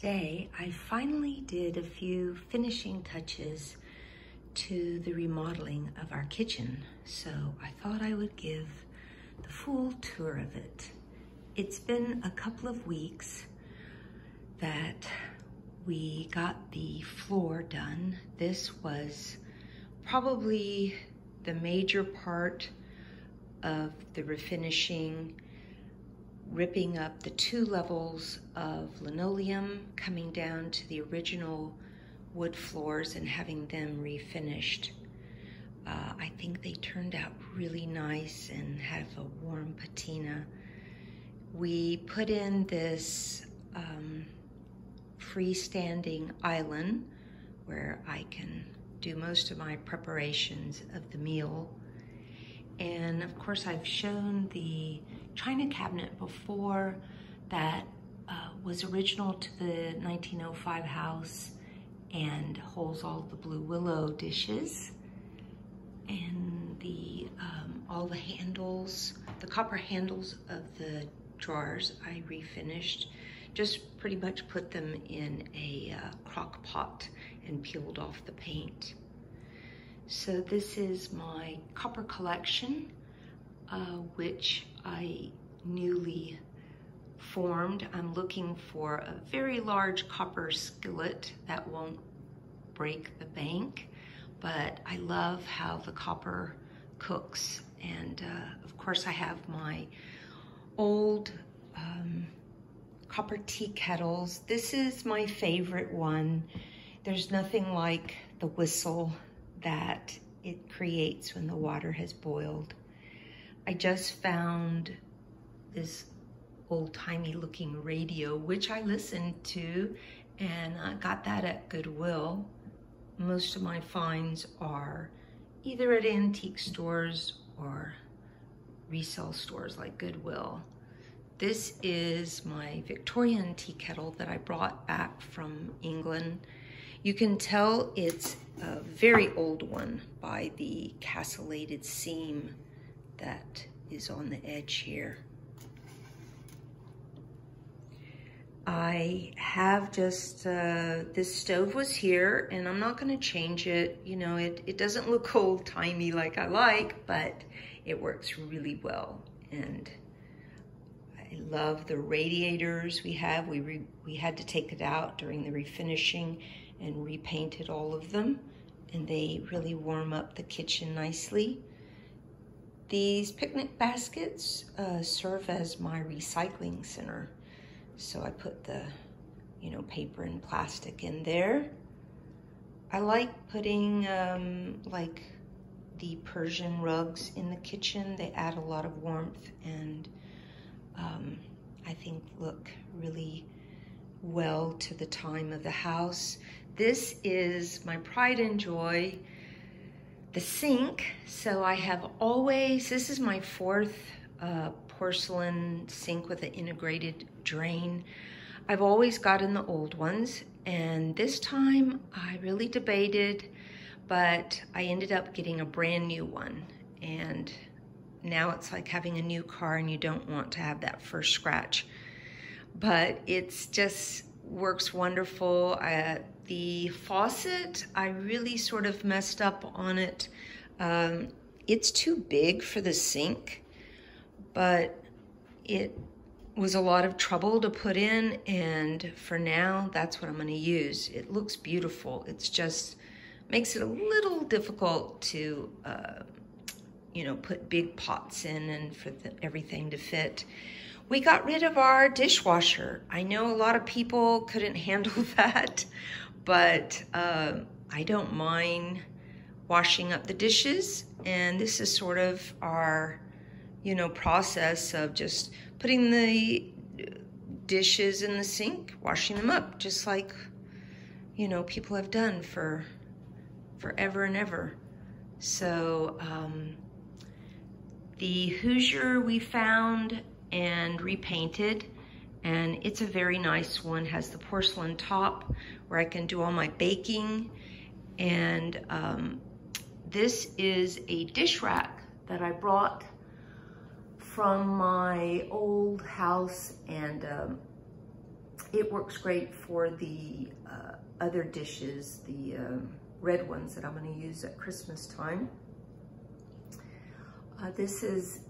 Today, I finally did a few finishing touches to the remodeling of our kitchen, so I thought I would give the full tour of it. It's been a couple of weeks that we got the floor done. This was probably the major part of the refinishing, ripping up the 2 levels of linoleum, coming down to the original wood floors and having them refinished. I think they turned out really nice and have a warm patina. We put in this freestanding island where I can do most of my preparations of the meal. And of course, I've shown the china cabinet before that was original to the 1905 house and holds all the blue willow dishes. And the all the handles, the copper handles of the drawers I refinished. Just pretty much put them in a crock pot and peeled off the paint. So this is my copper collection, which I newly formed. I'm looking for a very large copper skillet that won't break the bank, but I love how the copper cooks. And of course I have my old copper tea kettles. This is my favorite one. There's nothing like the whistle that it creates when the water has boiled. I just found this old-timey looking radio, which I listened to, and I got that at Goodwill. Most of my finds are either at antique stores or resale stores like Goodwill. This is my Victorian tea kettle that I brought back from England. You can tell it's a very old one by the castellated seam that is on the edge here. I have just, this stove was here and I'm not gonna change it. You know, it doesn't look old-timey like I like, but it works really well. And I love the radiators we have. We had to take it out during the refinishing and repainted all of them, and they really warm up the kitchen nicely. These picnic baskets serve as my recycling center. So I put the, paper and plastic in there. I like putting like the Persian rugs in the kitchen. They add a lot of warmth and I think look really well to the time of the house. This is my pride and joy, the sink. So I have always, this is my 4th porcelain sink with an integrated drain. I've always gotten the old ones, and this time I really debated, but I ended up getting a brand new one. And now it's like having a new car and you don't want to have that first scratch. But it's just works wonderful. The faucet, I really sort of messed up on it. It's too big for the sink, but it was a lot of trouble to put in, and for now, that's what I'm gonna use. It looks beautiful. It's just makes it a little difficult to, put big pots in and for everything to fit. We got rid of our dishwasher. I know a lot of people couldn't handle that, but I don't mind washing up the dishes, and this is sort of our process of just putting the dishes in the sink, washing them up, just like, people have done for forever and ever. So the Hoosier we found and repainted, and it's a very nice one, has the porcelain top where I can do all my baking. And this is a dish rack that I brought from my old house, and it works great for the other dishes, the red ones that I'm going to use at Christmas time. This is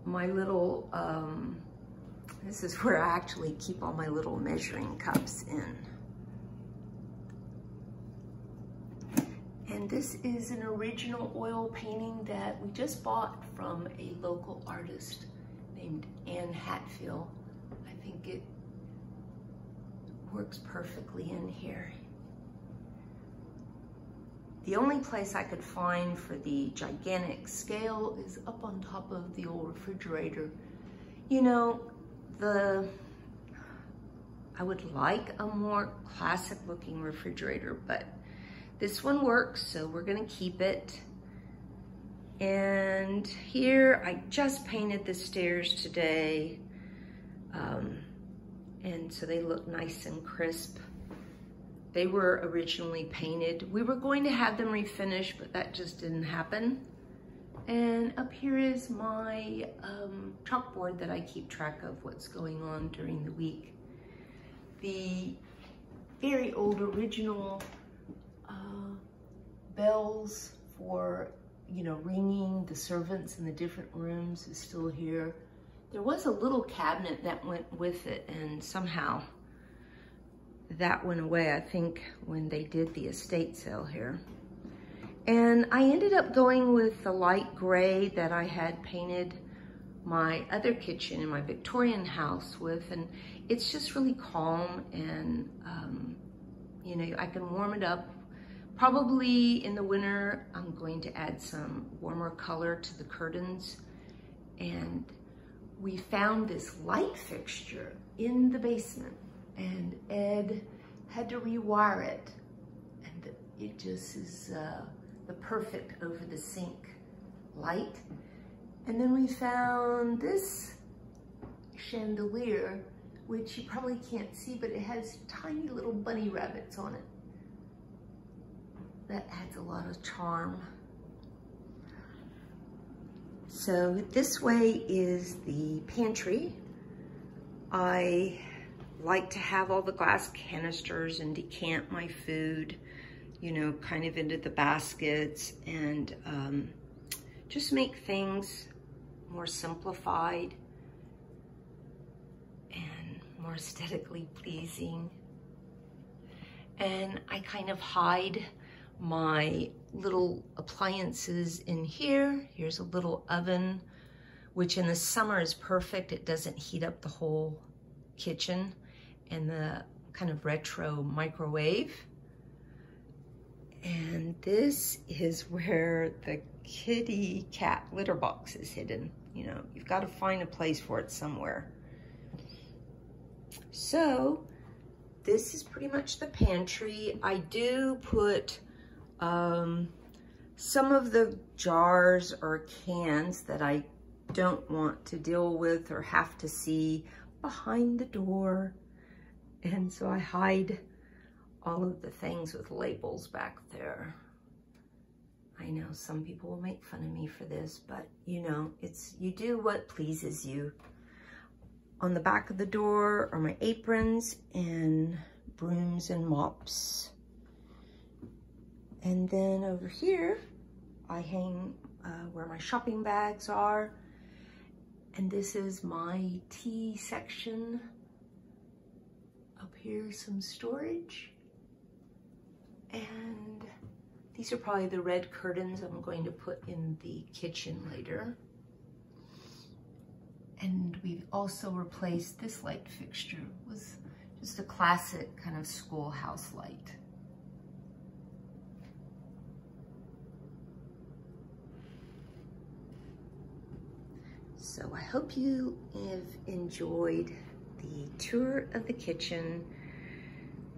my little, this is where I actually keep all my little measuring cups in. And this is an original oil painting that we just bought from a local artist named Anne Hatfield. I think it works perfectly in here. The only place I could find for the gigantic scale is up on top of the old refrigerator. You know, I would like a more classic looking refrigerator, but this one works, so we're gonna keep it. And here, I just painted the stairs today. And so they look nice and crisp. They were originally painted. We were going to have them refinished, but that just didn't happen. And up here is my chalkboard that I keep track of what's going on during the week. The very old original bells for, you know, ringing the servants in the different rooms is still here. There was a little cabinet that went with it, and somehow that went away, I think, when they did the estate sale here. And I ended up going with the light gray that I had painted my other kitchen in my Victorian house with, and it's just really calm, and you know, I can warm it up. Probably in the winter, I'm going to add some warmer color to the curtains. And we found this light fixture in the basement, and Ed had to rewire it, and it just is the perfect over the sink light. And then we found this chandelier, which you probably can't see, but it has tiny little bunny rabbits on it. That adds a lot of charm. So this way is the pantry. I like to have all the glass canisters and decant my food, you know, kind of into the baskets, and just make things more simplified and more aesthetically pleasing. And I kind of hide my little appliances in here. Here's a little oven, which in the summer is perfect. It doesn't heat up the whole kitchen. And the kind of retro microwave. And this is where the kitty cat litter box is hidden. You know, you've got to find a place for it somewhere. So this is pretty much the pantry. I do put some of the jars or cans that I don't want to deal with or have to see behind the door. And so I hide all of the things with labels back there. I know some people will make fun of me for this, but you know, you do what pleases you. On the back of the door are my aprons and brooms and mops. And then over here, I hang where my shopping bags are. And this is my tea section. Up here, some storage. And these are probably the red curtains I'm going to put in the kitchen later. And we've also replaced this light fixture. It was just a classic kind of schoolhouse light. So I hope you have enjoyed the tour of the kitchen.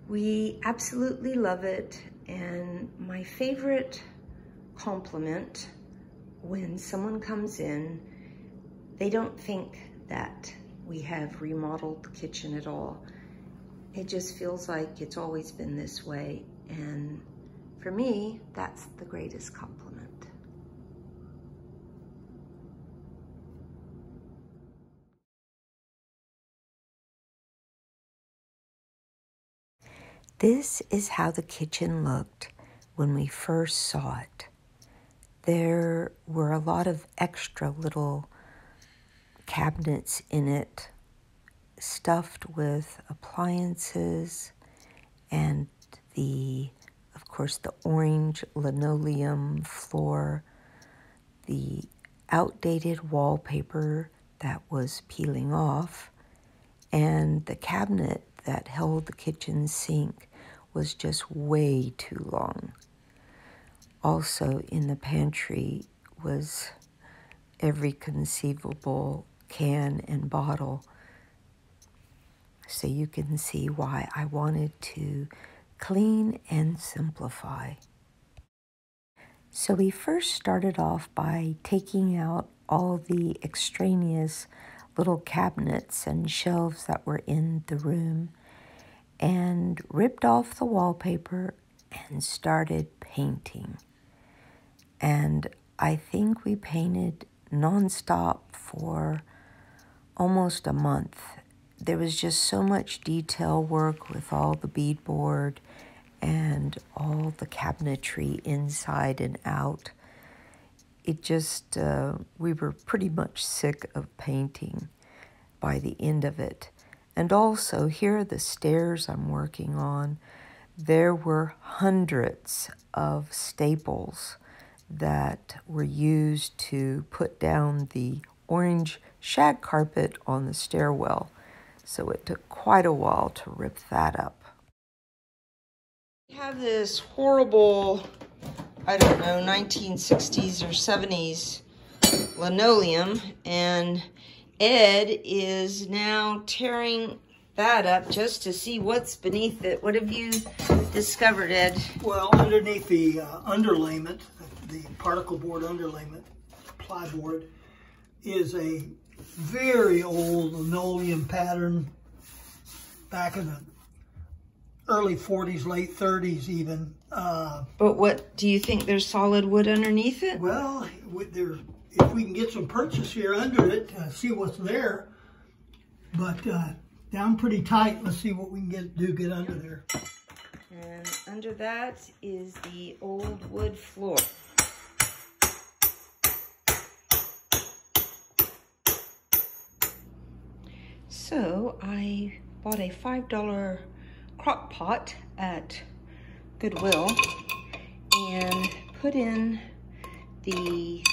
We absolutely love it, and my favorite compliment when someone comes in, they don't think that we have remodeled the kitchen at all. It just feels like it's always been this way, and for me, that's the greatest compliment. This is how the kitchen looked when we first saw it. There were a lot of extra little cabinets in it, stuffed with appliances and of course, the orange linoleum floor, the outdated wallpaper that was peeling off, and the cabinet that held the kitchen sink was just way too long. Also in the pantry was every conceivable can and bottle. So you can see why I wanted to clean and simplify. So we first started off by taking out all the extraneous little cabinets and shelves that were in the room and ripped off the wallpaper and started painting. And I think we painted nonstop for almost a month. There was just so much detail work with all the beadboard and all the cabinetry inside and out. It just, we were pretty much sick of painting by the end of it. And also, here are the stairs I'm working on. There were hundreds of staples that were used to put down the orange shag carpet on the stairwell. So it took quite a while to rip that up. We have this horrible, I don't know, 1960s or 70s linoleum, and Ed is now tearing that up just to see what's beneath it. What have you discovered, Ed? Well, underneath the underlayment, the particle board underlayment, plyboard, is a very old linoleum pattern back in the early 40s, late 30s even. But what, do you think there's solid wood underneath it? Well, if we can get some purchase here under it, see what's there. But down pretty tight, let's see what we can get under there. And under that is the old wood floor. So I bought a $5 crock pot at Goodwill and put in the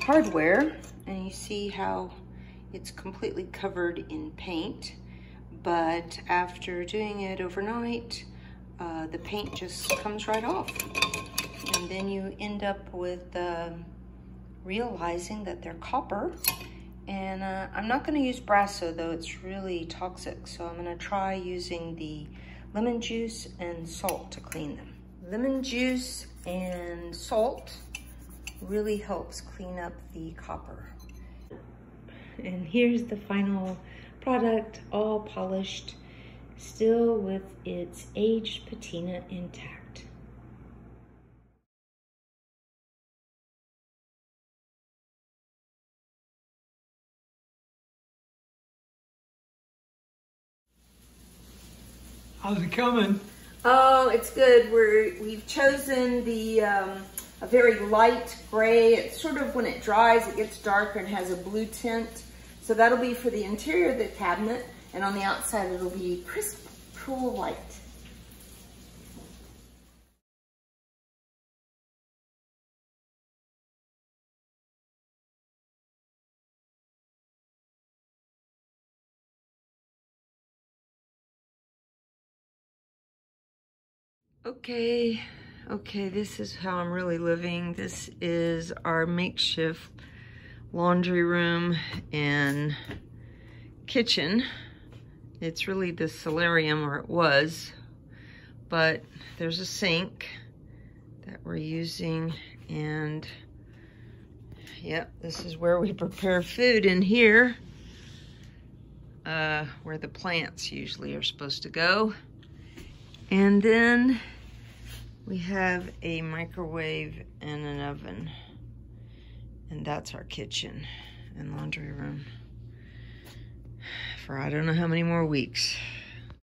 hardware, and you see how it's completely covered in paint. But after doing it overnight, the paint just comes right off. And then you end up with realizing that they're copper. And I'm not gonna use Brasso though, it's really toxic. So I'm gonna try using the lemon juice and salt to clean them. Lemon juice and salt really helps clean up the copper. And here's the final product, all polished, still with its aged patina intact. How's it coming? Oh, it's good. We've chosen the a very light gray. It's sort of, when it dries, it gets darker and has a blue tint. So that'll be for the interior of the cabinet, and on the outside it'll be crisp, cool white. Okay, this is how I'm really living. This is our makeshift laundry room and kitchen. It's really the solarium, or it was, but there's a sink that we're using, and yep, this is where we prepare food in here, where the plants usually are supposed to go. And then we have a microwave and an oven, and that's our kitchen and laundry room for I don't know how many more weeks.